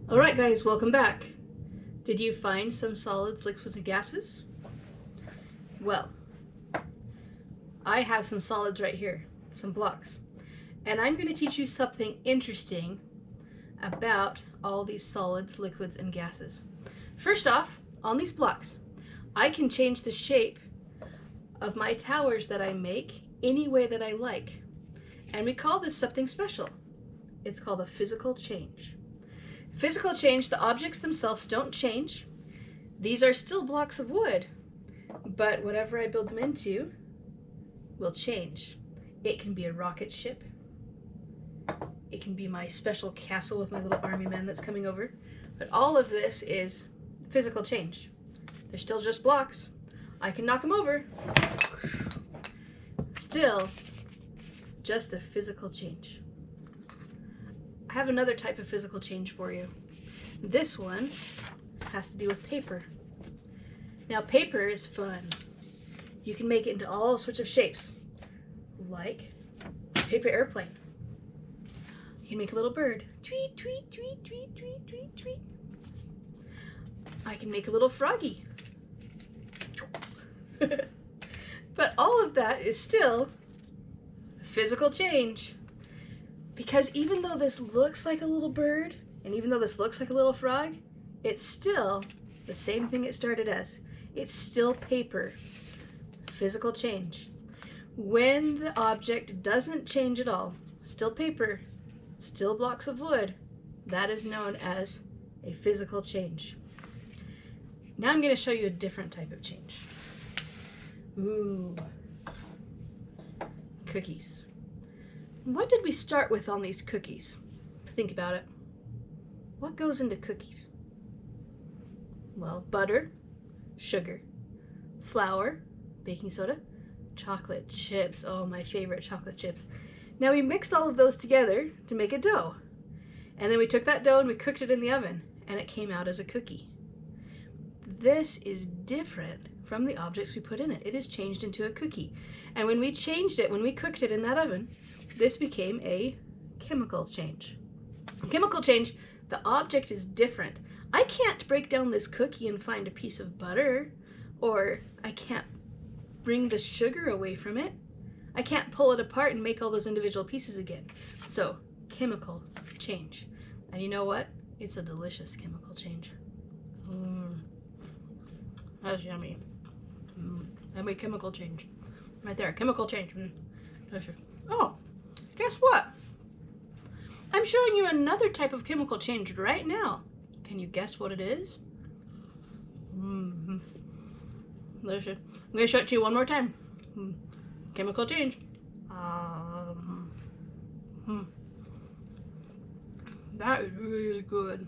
Alright guys, welcome back. Did you find some solids, liquids, and gases? Well, I have some solids right here, some blocks. And I'm going to teach you something interesting about all these solids, liquids, and gases. First off, on these blocks, I can change the shape of my towers that I make any way that I like. And we call this something special. It's called a physical change. Physical change, the objects themselves don't change. These are still blocks of wood, but whatever I build them into will change. It can be a rocket ship. It can be my special castle with my little army man that's coming over. But all of this is physical change. They're still just blocks. I can knock them over. Still, just a physical change. I have another type of physical change for you. This one has to do with paper. Now, paper is fun. You can make it into all sorts of shapes, like a paper airplane. You can make a little bird. Tweet, tweet, tweet, tweet, tweet, tweet, tweet. I can make a little froggy. But all of that is still physical change. Because even though this looks like a little bird, and even though this looks like a little frog, it's still the same thing it started as. It's still paper. Physical change. When the object doesn't change at all, still paper, still blocks of wood, that is known as a physical change. Now I'm going to show you a different type of change. Ooh. Cookies. What did we start with on these cookies? Think about it. What goes into cookies? Well, butter, sugar, flour, baking soda, chocolate chips. Oh, my favorite, chocolate chips. Now we mixed all of those together to make a dough. And then we took that dough and we cooked it in the oven, and it came out as a cookie. This is different from the objects we put in it. It is changed into a cookie. And when we changed it, when we cooked it in that oven, this became a chemical change. Chemical change, the object is different. I can't break down this cookie and find a piece of butter, or I can't bring the sugar away from it. I can't pull it apart and make all those individual pieces again. So, chemical change. And you know what? It's a delicious chemical change. That's yummy. Yummy chemical change. Right there, chemical change. Delicious. Oh, guess what? I'm showing you another type of chemical change right now. Can you guess what it is? Delicious. I'm going to show it to you one more time. Chemical change. That is really good.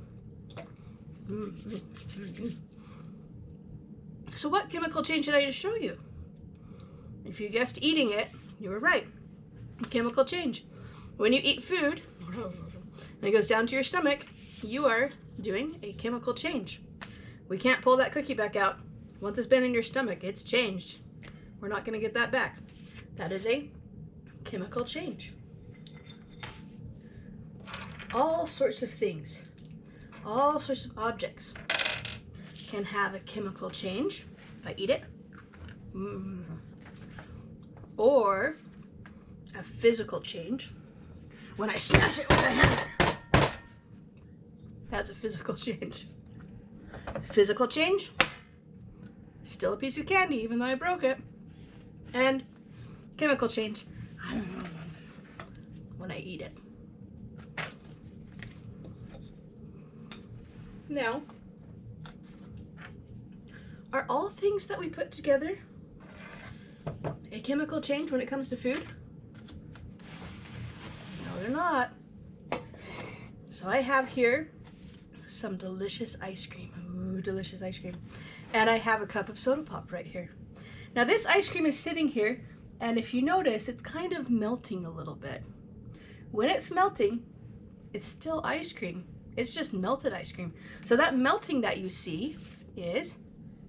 So what chemical change did I just show you? If you guessed eating it, you were right. Chemical change. When you eat food, and it goes down to your stomach, you are doing a chemical change. We can't pull that cookie back out. Once it's been in your stomach, it's changed. We're not going to get that back. That is a chemical change. All sorts of things, all sorts of objects can have a chemical change if I eat it, or a physical change when I smash it with a hammer. That's a physical change. Physical change, still a piece of candy even though I broke it. And chemical change when I eat it. Now, are all things that we put together a chemical change when it comes to food? No, they're not. So I have here some delicious ice cream. Ooh, delicious ice cream. And I have a cup of soda pop right here. Now this ice cream is sitting here, and if you notice, it's kind of melting a little bit. When it's melting, it's still ice cream. It's just melted ice cream. So that melting that you see is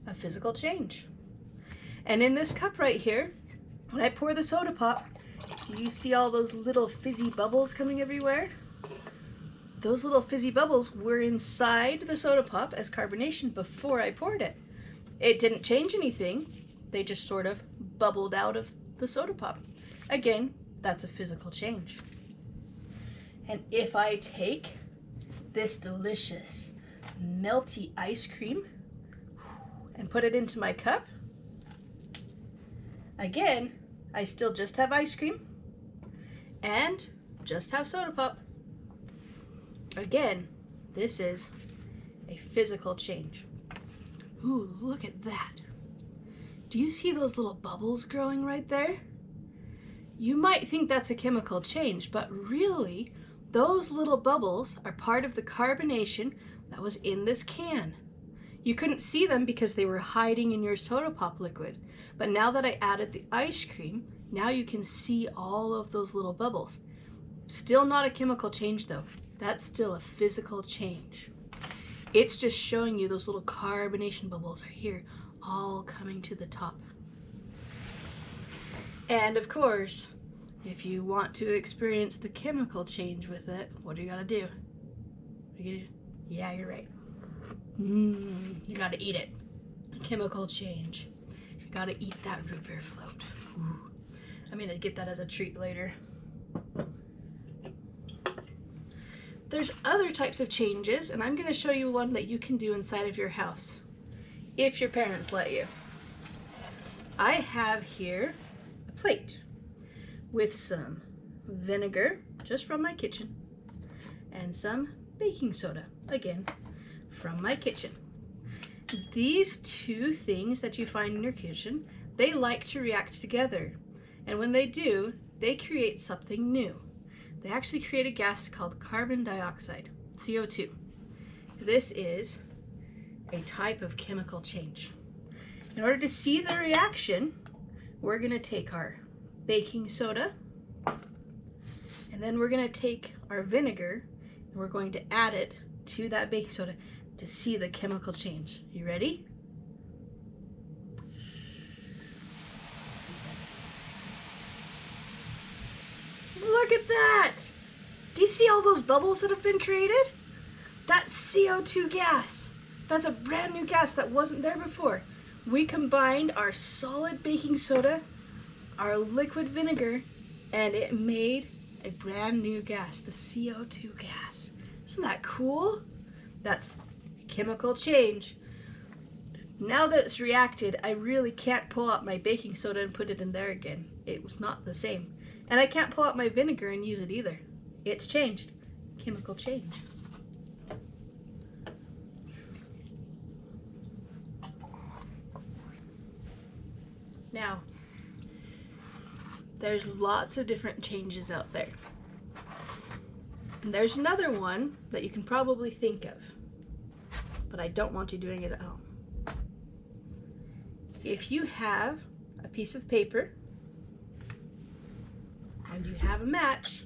a physical change. And in this cup right here, when I pour the soda pop, do you see all those little fizzy bubbles coming everywhere? those little fizzy bubbles were inside the soda pop as carbonation before I poured it. It didn't change anything. They just sort of bubbled out of the soda pop. Again, that's a physical change. And if I take this delicious melty ice cream and put it into my cup, again, I still just have ice cream and just have soda pop. Again, this is a physical change. Ooh, look at that. Do you see those little bubbles growing right there? You might think that's a chemical change, but really, those little bubbles are part of the carbonation that was in this can. You couldn't see them because they were hiding in your soda pop liquid. But now that I added the ice cream, now you can see all of those little bubbles. Still not a chemical change though. That's still a physical change. It's just showing you those little carbonation bubbles are here, all coming to the top. And of course, if you want to experience the chemical change with it, what do you gotta do? Yeah, you're right. You gotta eat it. Chemical change. You gotta eat that root beer float. Ooh. I'm gonna get that as a treat later. There's other types of changes, and I'm gonna show you one that you can do inside of your house, if your parents let you. I have here a plate with some vinegar, just from my kitchen, and some baking soda, again, from my kitchen. These two things that you find in your kitchen, they like to react together. And when they do, they create something new. They actually create a gas called carbon dioxide, CO2. This is a type of chemical change. In order to see the reaction, we're gonna take our baking soda, and then we're gonna take our vinegar, and we're going to add it to that baking soda to see the chemical change. You ready? Look at that! Do you see all those bubbles that have been created? That's CO2 gas. That's a brand new gas that wasn't there before. We combined our solid baking soda, our liquid vinegar, and it made a brand new gas, the CO2 gas. Isn't that cool? That's a chemical change. Now that it's reacted, I really can't pull out my baking soda and put it in there again. It was not the same. And I can't pull out my vinegar and use it either. It's changed. Chemical change. Now, there's lots of different changes out there. And there's another one that you can probably think of, but I don't want you doing it at home. If you have a piece of paper and you have a match,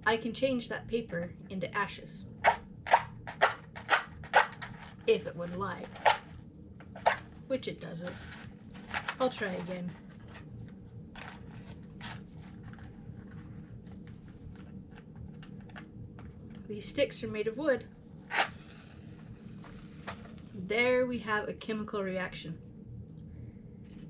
I can change that paper into ashes, if it would like, which it doesn't. I'll try again. These sticks are made of wood. There we have a chemical reaction.